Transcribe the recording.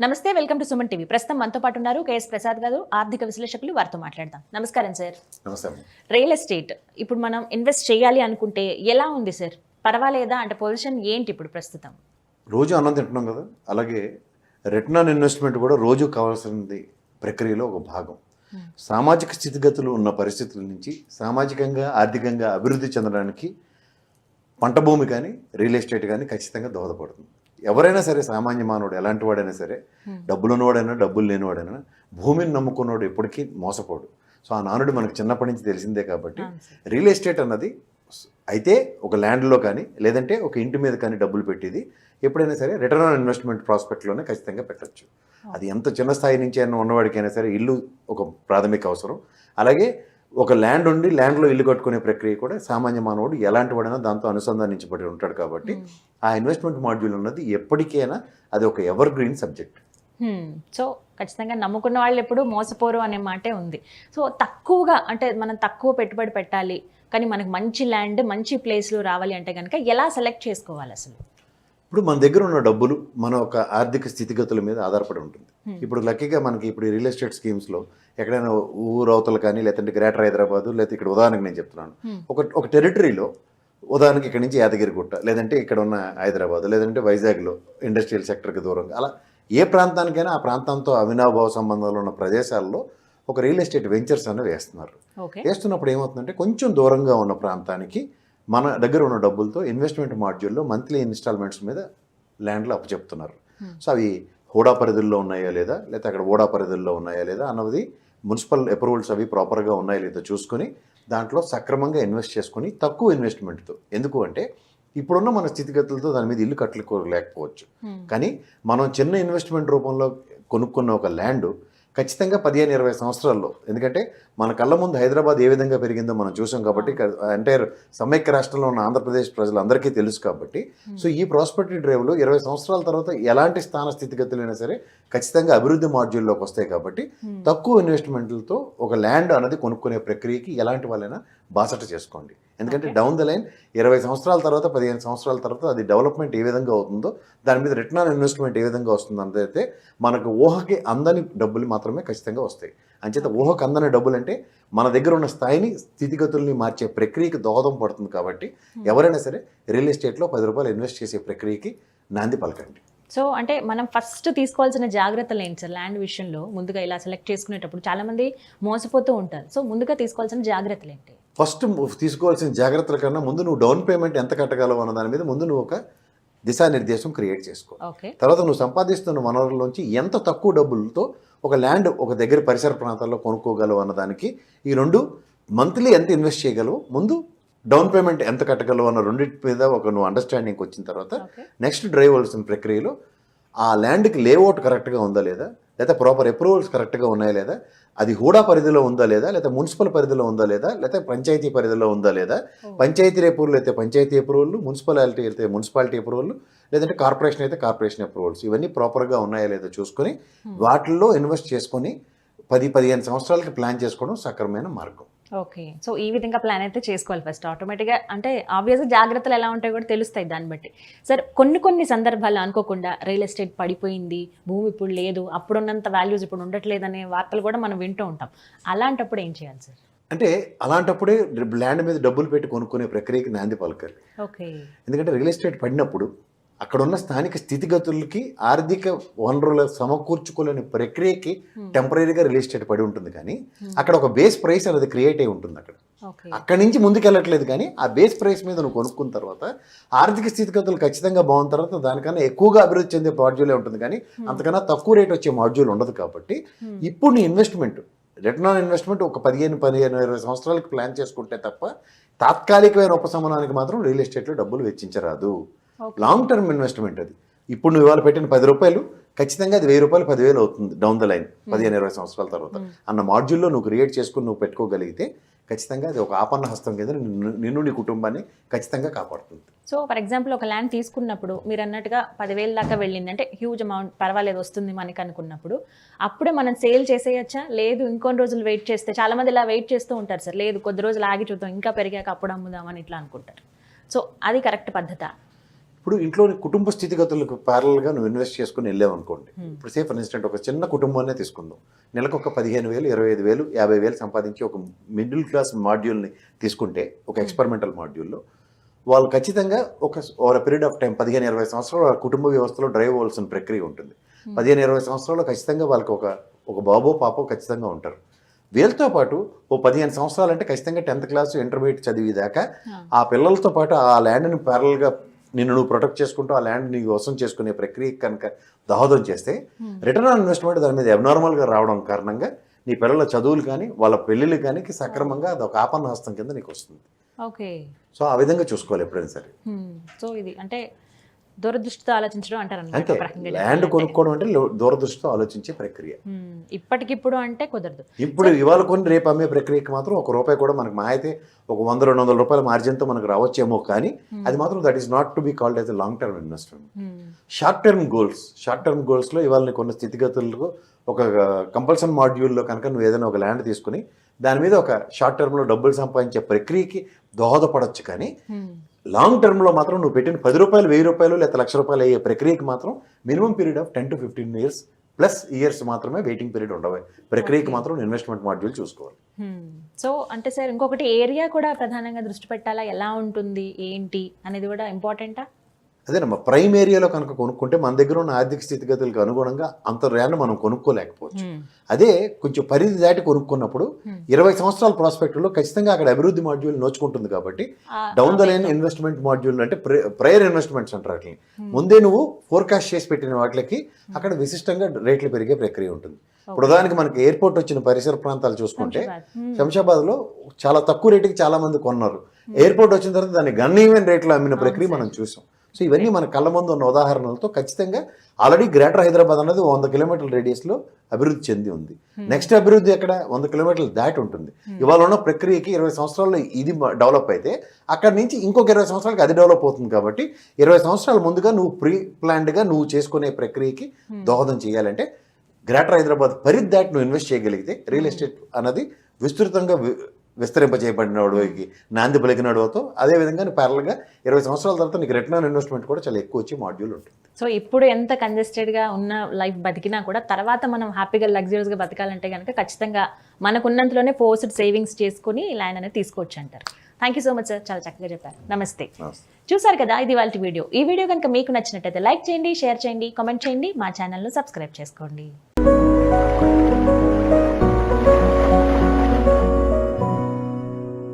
నమస్తే, welcome to Suman TV. ప్రస్తుతం మనతో పాటు ఉన్నారు కేఎస్ ప్రసాద్ గారు, ఆర్థిక విశ్లేషకులు. వారితో మాట్లాడదాం. నమస్కారం సార్. నమస్తే. రియల్ ఎస్టేట్ ఇప్పుడు మనం ఇన్వెస్ట్ చేయాలి అనుకుంటే ఎలా ఉంది సార్? పర్వాలేదా అంటే పొజిషన్ ఏంటి ఇప్పుడు ప్రస్తుతం? రోజు అన్నం తింటున్నాం కదా, అలాగే రిటర్న్ ఆన్ ఇన్వెస్ట్మెంట్ కూడా రోజు కావాల్సింది ప్రక్రియలో ఒక భాగం. సామాజిక స్థితిగతులు ఉన్న పరిస్థితుల నుంచి సామాజికంగా ఆర్థికంగా అభివృద్ధి చెందడానికి పంట భూమి కానీ రియల్ ఎస్టేట్ కానీ ఖచ్చితంగా దోహదపడుతుంది. ఎవరైనా సరే, సామాన్య మానవుడు ఎలాంటి వాడైనా సరే, డబ్బులు ఉన్నవాడైనా డబ్బులు లేనివాడైనా భూమిని నమ్ముకున్నవాడు ఎప్పటికీ మోసపోడు. సో ఆ నానుడు మనకు చిన్నప్పటి నుంచి తెలిసిందే. కాబట్టి రియల్ ఎస్టేట్ అన్నది అయితే ఒక ల్యాండ్లో కానీ లేదంటే ఒక ఇంటి మీద కానీ డబ్బులు పెట్టేది ఎప్పుడైనా సరే రిటర్న్ ఆన్ ఇన్వెస్ట్మెంట్ ప్రాస్పెక్ట్లోనే ఖచ్చితంగా పెట్టచ్చు. అది ఎంత చిన్న స్థాయి నుంచి అయినా ఉన్నవాడికైనా సరే ఇల్లు ఒక ప్రాథమిక అవసరం. అలాగే ఒక ల్యాండ్ ఉండి ల్యాండ్లో ఇల్లు కట్టుకునే ప్రక్రియ కూడా సామాన్య మానవుడు ఎలాంటి వాడైనా దాంతో అనుసంధానించబడి ఉంటాడు. కాబట్టి ఆ ఇన్వెస్ట్మెంట్ మాడ్యూల్ ఉన్నది ఎప్పటికైనా అది ఒక ఎవర్ గ్రీన్ సబ్జెక్ట్. సో ఖచ్చితంగా నమ్ముకున్న వాళ్ళు ఎప్పుడు మోసపోరు అనే మాటే ఉంది. సో తక్కువగా అంటే మనం తక్కువ పెట్టుబడి పెట్టాలి కానీ మనకు మంచి ల్యాండ్ మంచి ప్లేస్లో రావాలి అంటే కనుక ఎలా సెలెక్ట్ చేసుకోవాలి అసలు? ఇప్పుడు మన దగ్గర ఉన్న డబ్బులు మన ఒక ఆర్థిక స్థితిగతుల మీద ఆధారపడి ఉంటుంది. ఇప్పుడు లక్కీగా మనకి ఇప్పుడు రియల్ ఎస్టేట్ స్కీమ్స్లో ఎక్కడైనా ఊరవతలు కానీ లేదంటే గ్రేటర్ హైదరాబాదు, లేకపోతే ఇక్కడ ఉదాహరణకు నేను చెప్తున్నాను, ఒక టెరిటరీలో ఉదాహరణకి ఇక్కడ నుంచి యాదగిరిగుట్ట, లేదంటే ఇక్కడ ఉన్న హైదరాబాద్, లేదంటే వైజాగ్లో ఇండస్ట్రియల్ సెక్టర్కి దూరంగా, అలా ఏ ప్రాంతానికైనా ఆ ప్రాంతంతో అవినాభావ సంబంధాలు ఉన్న ప్రదేశాల్లో ఒక రియల్ ఎస్టేట్ వెంచర్స్ అనేవి వేస్తున్నారు. వేస్తున్నప్పుడు ఏమవుతుందంటే కొంచెం దూరంగా ఉన్న ప్రాంతానికి మన దగ్గర ఉన్న డబ్బులతో ఇన్వెస్ట్మెంట్ మాడ్యూల్లో మంత్లీ ఇన్స్టాల్మెంట్స్ మీద ల్యాండ్లు అప్పచెప్తున్నారు. సో అవి హోడా పరిధుల్లో ఉన్నాయా లేదా, లేకపోతే అక్కడ ఓడా పరిధుల్లో ఉన్నాయా లేదా అన్నది మున్సిపల్ అప్రూవల్స్ అవి ప్రాపర్గా ఉన్నాయా లేదా చూసుకొని దాంట్లో సక్రమంగా ఇన్వెస్ట్ చేసుకొని తక్కువ ఇన్వెస్ట్మెంట్తో. ఎందుకు అంటే ఇప్పుడున్న మన స్థితిగతులతో దాని మీద ఇల్లు కట్టుకోలేకపోవచ్చు. కానీ మనం చిన్న ఇన్వెస్ట్మెంట్ రూపంలో కొనుక్కున్న ఒక ల్యాండ్ ఖచ్చితంగా 15-20 సంవత్సరాల్లో, ఎందుకంటే మన కళ్ళ ముందు హైదరాబాద్ ఏ విధంగా పెరిగిందో మనం చూసాం కాబట్టి, ఎంటైర్ సమైక్య రాష్ట్రంలో ఉన్న ఆంధ్రప్రదేశ్ ప్రజలందరికీ తెలుసు కాబట్టి, సో ఈ ప్రాస్పెరిటీ డ్రైవ్లో 20 సంవత్సరాల తర్వాత ఎలాంటి స్థాన స్థితిగతులైనా సరే ఖచ్చితంగా అభివృద్ధి మాడ్యూల్లోకి వస్తాయి. కాబట్టి తక్కువ ఇన్వెస్ట్మెంట్లతో ఒక ల్యాండ్ అనేది కొనుక్కునే ప్రక్రియకి ఎలాంటి వాళ్ళైనా బాసట చేసుకోండి. ఎందుకంటే డౌన్ ద లైన్ 20 సంవత్సరాల తర్వాత 15 సంవత్సరాల తర్వాత అది డెవలప్మెంట్ ఏ విధంగా అవుతుందో, దాని మీద రిటర్న్ ఆన్ ఇన్వెస్ట్మెంట్ ఏ విధంగా వస్తుందో అన్నదైతే మనకు ఊహకి అందని డబ్బులు మాత్రమే ఖచ్చితంగా వస్తాయి. అంచేత ఊహకు అందని డబ్బులు అంటే మన దగ్గర ఉన్న స్థాయిని స్థితిగతుల్ని మార్చే ప్రక్రియకి దోహదం పడుతుంది. కాబట్టి ఎవరైనా సరే రియల్ ఎస్టేట్లో 10 రూపాయలు ఇన్వెస్ట్ చేసే ప్రక్రియకి నాంది పలకండి. సో అంటే మనం ఫస్ట్ తీసుకోవాల్సిన జాగ్రత్తలు ఏంటి సార్? ల్యాండ్ విషయంలో ముందుగా ఇలా సెలెక్ట్ చేసుకునేటప్పుడు చాలామంది మోసపోతూ ఉంటారు. సో ముందుగా తీసుకోవాల్సిన జాగ్రత్తలు ఏంటి? ఫస్ట్ తీసుకోవాల్సిన జాగ్రత్తల కన్నా ముందు నువ్వు డౌన్ పేమెంట్ ఎంత కట్టగలవు అన్న దాని మీద ముందు నువ్వు ఒక దిశానిర్దేశం క్రియేట్ చేసుకో. తర్వాత నువ్వు సంపాదిస్తున్న వనరుల్లోంచి ఎంత తక్కువ డబ్బులతో ఒక ల్యాండ్ ఒక దగ్గర పరిసర ప్రాంతాల్లో కొనుక్కోగలవు అన్నదానికి ఈ రెండు మంత్లీ ఎంత ఇన్వెస్ట్ చేయగలవు, ముందు డౌన్ పేమెంట్ ఎంత కట్టగలవు అన్న రెండింటి మీద ఒక నువ్వు అండర్స్టాండింగ్ వచ్చిన తర్వాత నెక్స్ట్ డ్రైవ్ అవ్వాల్సిన ప్రక్రియలో ఆ ల్యాండ్కి లేఅవుట్ కరెక్ట్గా ఉందా లేదా, లేదా ప్రాపర్ అప్రూవల్స్ కరెక్ట్గా ఉన్నాయా లేదా, అది హూడా పరిధిలో ఉందా లేదా, లేదా మున్సిపల్ పరిధిలో ఉందా లేదా, లేదా పంచాయతీ పరిధిలో ఉందా లేదా, పంచాయతీ అప్రూవల్ అయితే పంచాయతీ అప్రూవల్, మున్సిపాలిటీ అయితే మున్సిపాలిటీ అప్రూవల్, లేదంటే కార్పొరేషన్ అయితే కార్పొరేషన్ అప్రూవల్స్, ఇవన్నీ ప్రాపర్గా ఉన్నాయా లేదా చూసుకొని వాటిల్లో ఇన్వెస్ట్ చేసుకొని 10-15 సంవత్సరాలకి ప్లాన్ చేసుకోవడం సక్రమైన మార్గం. ఓకే. సో ఈ విధంగా ప్లాన్ అయితే చేసుకోవాలి ఫస్ట్. ఆటోమేటిక్గా అంటే ఆబ్వియస్గా జాగ్రత్తలు ఎలా ఉంటాయో కూడా తెలుస్తాయి దాన్ని బట్టి. సార్ కొన్ని సందర్భాల్లో అనుకోకుండా రియల్ ఎస్టేట్ పడిపోయింది, భూమి ఇప్పుడు లేదు, అప్పుడున్నంత వాల్యూస్ ఇప్పుడు ఉండట్లేదు అనే వార్తలు కూడా మనం వింటూ ఉంటాం. అలాంటప్పుడు ఏం చేయాలి సార్? అంటే అలాంటప్పుడే ల్యాండ్ మీద డబ్బులు పెట్టి కొనుక్కునే ప్రక్రియకి నాంది పలకాలి. ఓకే. ఎందుకంటే రియల్ ఎస్టేట్ పడినప్పుడు అక్కడ ఉన్న స్థానిక స్థితిగతులకి ఆర్థిక వనరుల సమకూర్చుకోలేని ప్రక్రియకి టెంపరీగా రియల్ ఎస్టేట్ పడి ఉంటుంది. కానీ అక్కడ ఒక బేస్ ప్రైస్ అనేది క్రియేట్ అయి ఉంటుంది. అక్కడి నుంచి ముందుకెళ్ళట్లేదు. కానీ ఆ బేస్ ప్రైస్ మీద నువ్వు కొనుక్కున్న తర్వాత ఆర్థిక స్థితిగతులు ఖచ్చితంగా బాగున్న తర్వాత దానికన్నా ఎక్కువగా అభివృద్ధి చెందే మాడ్యూలే ఉంటుంది. కానీ అంతకన్నా తక్కువ రేట్ వచ్చే మాడ్యూల్ ఉండదు. కాబట్టి ఇప్పుడు నీ ఇన్వెస్ట్మెంట్ రిటర్న్ ఆన్ ఇన్వెస్ట్మెంట్ ఒక 15-20 సంవత్సరాలకు ప్లాన్ చేసుకుంటే తప్ప తాత్కాలికమైన ఉపశమనానికి మాత్రం రియల్ ఎస్టేట్లో డబ్బులు వెచ్చించరాదు. లాంగ్ టర్మ్ ఇన్వెస్ట్మెంట్ అది. ఇప్పుడు నువ్వు ఇవాళ పెట్టిన 10 రూపాయలు ఖచ్చితంగా అది 1000 రూపాయలు 10,000 అవుతుంది డౌన్ ద లైన్ 15-20 సంవత్సరాల తర్వాత అన్న మాడ్యూల్లో నువ్వు క్రియేట్ చేసుకుని నువ్వు పెట్టుకోగలిగితే ఖచ్చితంగా అది ఒక ఆపన్న హస్తం కింద నిన్ను నీ కుటుంబాన్ని ఖచ్చితంగా కాపాడుతుంది. సో ఫర్ ఎగ్జాంపుల్ ఒక ల్యాండ్ తీసుకున్నప్పుడు మీరు అన్నట్టుగా 10,000 దాకా వెళ్ళింది అంటే హ్యూజ్ అమౌంట్, పర్వాలేదు వస్తుంది మనకి అనుకున్నప్పుడు అప్పుడే మనం సేల్ చేసేయచ్చా? లేదు ఇంకొన్ని రోజులు వెయిట్ చేస్తే, చాలా మంది ఇలా వెయిట్ చేస్తూ ఉంటారు సార్, లేదు కొద్ది రోజులు ఆగి చూద్దాం ఇంకా పెరిగాక అప్పుడు అమ్ముదామని ఇట్లా అనుకుంటారు. సో అది కరెక్ట్ పద్ధత? ఇప్పుడు ఇంట్లోని కుటుంబ స్థితిగతులకు ప్యారల్గా నువ్వు ఇన్వెస్ట్ చేసుకుని వెళ్ళావు అనుకోండి. ఇప్పుడు సే ఫర్ ఇన్స్టెంట్ ఒక చిన్న కుటుంబాన్నే తీసుకుందాం. నెలకు ఒక 15,000, 25,000, 50,000 సంపాదించి ఒక మిడిల్ క్లాస్ మాడ్యూల్ని తీసుకుంటే, ఒక ఎక్స్పెరిమెంటల్ మాడ్యూల్లో వాళ్ళు ఖచ్చితంగా ఒక పీరియడ్ ఆఫ్ టైం 15-20 సంవత్సరాలు ఆ కుటుంబ వ్యవస్థలో డ్రైవ్ అవ్వాల్సిన ప్రక్రియ ఉంటుంది. 15-20 సంవత్సరాల్లో ఖచ్చితంగా వాళ్ళకి ఒక బాబో పాపో ఖచ్చితంగా ఉంటారు. వీళ్ళతో పాటు ఓ 15 సంవత్సరాలు అంటే ఖచ్చితంగా 10th క్లాస్ ఇంటర్మీడియట్ చదివేదాకా ఆ పిల్లలతో పాటు ఆ ల్యాండ్ని ప్యారల్గా నువ్వు ప్రొటెక్ట్ చేసుకుంటూ ఆ ల్యాండ్ నీ వసం చేసుకునే ప్రక్రియ కనుక దోహదం చేస్తే రిటర్న్ ఆన్ ఇన్వెస్ట్మెంట్ దాని మీద అబ్నార్మల్గా రావడం కారణంగా నీ పిల్లల చదువులు కానీ వాళ్ళ పెళ్ళిళ్ళు కానీ సక్రమంగా అది ఒక ఆపన్న హస్తం కింద నీకు వస్తుంది. ఓకే. సో ఆ విధంగా చూసుకోవాలి ఎప్పుడైనా సరే. సో ఇది అంటే దూరదృష్టితో ఆలోచించడం అంటారు. అంటే ల్యాండ్ కొనుక్కోవడం అంటే దూరదృష్టితో ఆలోచించే ప్రక్రియ. ఇప్పటికిప్పుడు అంటే కుదరదు. ఇప్పుడు ఇవాళ కొన్ని రేపు అమ్మే ప్రక్రియకి మాత్రం ఒక రూపాయి కూడా మనకు మా అయితే ఒక 100-200 రూపాయల మార్జిన్తో మనకు రావచ్చేమో, కానీ అది మాత్రం that is not to be called as a long term investment. Short term గోల్స్లో ఇవాళ నీకు ఉన్న స్థితిగతులకు ఒక కంపల్సరీ మాడ్యూల్లో కనుక నువ్వు ఏదైనా ఒక ల్యాండ్ తీసుకుని దాని మీద ఒక షార్ట్ టర్మ్లో డబ్బులు సంపాదించే ప్రక్రియకి దోహదపడవచ్చు, కానీ లాంగ్ టర్మ్లో మాత్రం నువ్వు పెట్టిన 10 రూపాయలు, 1000 రూపాయలు లేదా 1,00,000 రూపాయలు అయ్యే ప్రక్రియకి మాత్రం minimum period of 10 to 15 years plus years మాత్రమే వెయిటింగ్ పీరియడ్ ఉండవు. ప్రక్రియకి మాత్రం ఇన్వెస్ట్మెంట్ మాడ్యూల్ చూసుకోవాలి. సో అంటే సార్ ఇంకొకటి ఏరియా కూడా ప్రధానంగా దృష్టి పెట్టాలా, ఎలా ఉంటుంది ఏంటి అనేది కూడా ఇంపార్టెంటా? అదేనమ్మా, ప్రైమ్ ఏరియాలో కనుక కొనుక్కుంటే మన దగ్గర ఉన్న ఆర్థిక స్థితిగతులకు అనుగుణంగా అంత ల్యాండ్ మనం కొనుక్కోలేకపోవచ్చు. అదే కొంచెం పరిధి దాటి కొనుక్కున్నప్పుడు 20 సంవత్సరాల ప్రాస్పెక్ట్లో ఖచ్చితంగా అక్కడ అభివృద్ధి మాడ్యూల్ నోచుకుంటుంది. కాబట్టి down the line investment module అంటే ప్రయర్ ఇన్వెస్ట్మెంట్స్ అంటారు. వాటిని ముందే నువ్వు ఫోర్కాస్ట్ చేసి పెట్టిన వాటికి అక్కడ విశిష్టంగా రేట్లు పెరిగే ప్రక్రియ ఉంటుంది. ఇప్పుడు ఉదాహరణకి మనకి ఎయిర్పోర్ట్ వచ్చిన పరిసర ప్రాంతాలు చూసుకుంటే శంషాబాద్లో చాలా తక్కువ రేటుకి చాలా మంది కొన్నారు. ఎయిర్పోర్ట్ వచ్చిన తర్వాత దాన్ని గన్ఈవెన్ రేట్లో అమ్మిన ప్రక్రియ మనం చూసాం. సో ఇవన్నీ మన కళ్ళ ముందు ఉన్న ఉదాహరణలతో ఖచ్చితంగా ఆల్రెడీ గ్రేటర్ హైదరాబాద్ అనేది 100 కిలోమీటర్ల రేడియస్లో అభివృద్ధి చెంది ఉంది. నెక్స్ట్ అభివృద్ధి ఎక్కడ 100 కిలోమీటర్లు దాటి ఉంటుంది. ఇవాళ ఉన్న ప్రక్రియకి 20 సంవత్సరాల్లో ఇది డెవలప్ అయితే అక్కడి నుంచి ఇంకొక 20 సంవత్సరాలకి అది డెవలప్ అవుతుంది. కాబట్టి 20 సంవత్సరాల ముందుగా నువ్వు ప్రీ ప్లాన్డ్గా నువ్వు చేసుకునే ప్రక్రియకి దోహదం చేయాలంటే గ్రేటర్ హైదరాబాద్ పరిధి దాటి నువ్వు ఇన్వెస్ట్ చేయగలిగితే రియల్ ఎస్టేట్ అన్నది విస్తృతంగా విస్తరింపజేయబడిన వాడికి నాంది పలికిన వాడితో అదేవిధంగా ప్యారల్గా 20 సంవత్సరాల తర్వాత నీకు రిటర్న్ ఆన్ ఇన్వెస్ట్మెంట్ కూడా చాలా ఎక్కువ వచ్చే మాడ్యూల్ ఉంటుంది. సో ఇప్పుడు ఎంత కంజెస్టెడ్గా ఉన్న లైఫ్ బతికినా కూడా తర్వాత మనం హ్యాపీగా లగ్జరీస్గా బతకాలంటే కనుక ఖచ్చితంగా మనకున్నంతలోనే ఫోర్స్డ్ సేవింగ్స్ చేసుకుని ల్యాండ్ అనేది తీసుకోవచ్చు అంటారు. Thank you so much sir, చాలా చక్కగా చెప్పారు. నమస్తే. చూసారు కదా, ఇది వాళ్ళ వీడియో. ఈ వీడియో కనుక మీకు నచ్చినట్టయితే లైక్ చేయండి, షేర్ చేయండి, కామెంట్ చేయండి, మా ఛానల్ను సబ్స్క్రైబ్ చేసుకోండి.